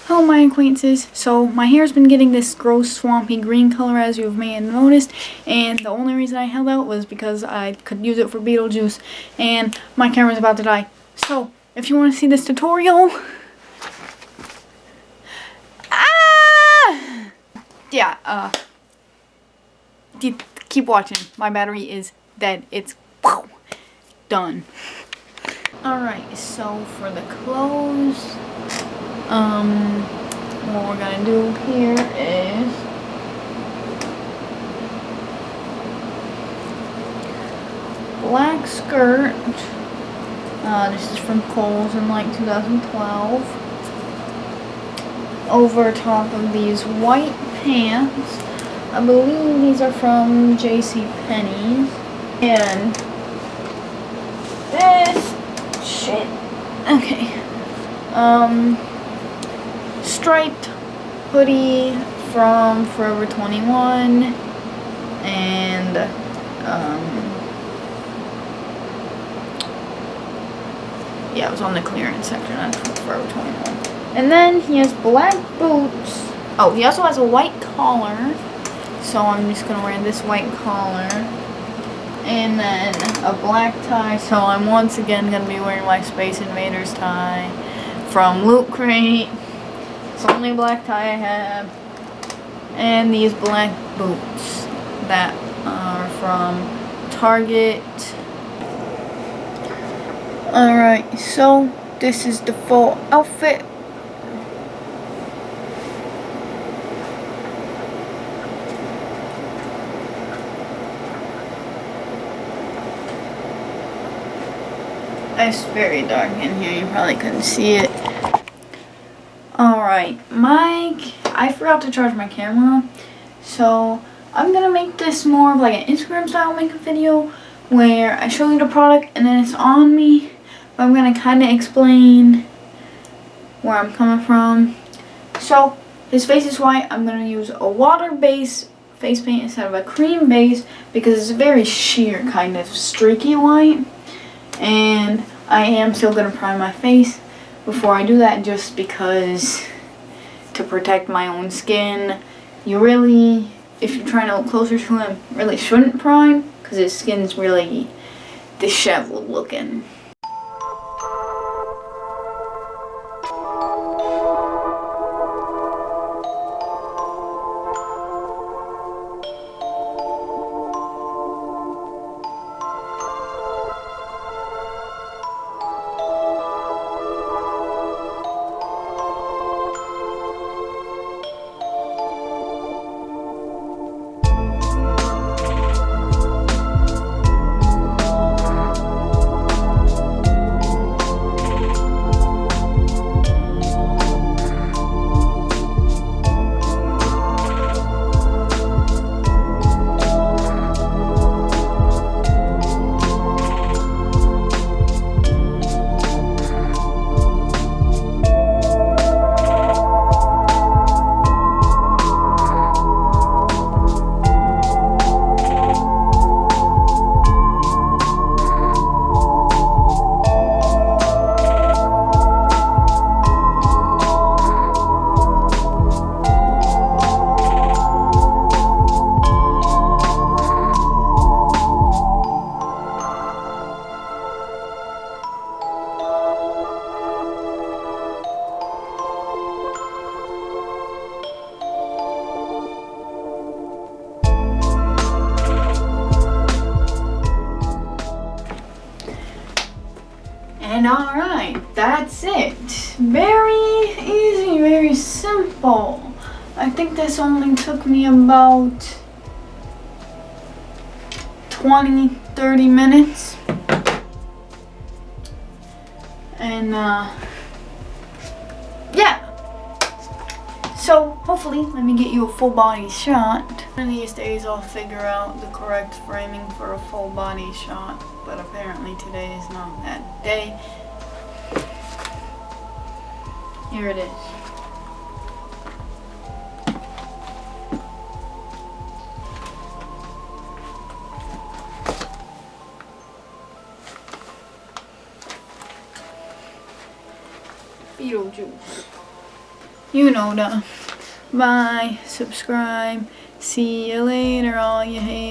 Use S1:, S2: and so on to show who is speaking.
S1: Hello my acquaintances. So my hair's been getting this gross swampy green color, as you may have noticed, and the only reason I held out was because I could use it for Betelgeuse, and my camera's about to die. So if you want to see this tutorial, keep watching. My battery is dead. It's done. Alright, so for the clothes, what we're gonna do here is black skirt. This is from Kohl's in like 2012. Over top of these white pants. I believe these are from JCPenney's. And this shit. Okay. Striped hoodie from Forever 21, and yeah, it was on the clearance section on Forever 21. And then he has black boots. Oh, he also has a white collar, so I'm just gonna wear this white collar, and then a black tie. So I'm once again gonna be wearing my Space Invaders tie from Loot Crate. It's the only black tie I have. And these black boots that are from Target. Alright, so this is the full outfit. It's very dark in here, you probably couldn't see it. Alright, I forgot to charge my camera, so I'm gonna make this more of like an Instagram style makeup video where I show you the product and then it's on me, but I'm gonna kind of explain where I'm coming from. So his face is white. I'm gonna use a water-based face paint instead of a cream base because it's a very sheer kind of streaky white, and I am still gonna prime my face before I do that, just because to protect my own skin. You really, if you're trying to look closer to him, really shouldn't prime because his skin's really disheveled looking. And alright, that's it. Very easy, very simple. I think this only took me about 20-30 minutes. And yeah. So hopefully, let me get you a full body shot. One of these days I'll figure out the correct framing for a full body shot, but apparently today is not that day. Here it is. Betelgeuse. You know the. Bye. Subscribe. See you later, all you haters.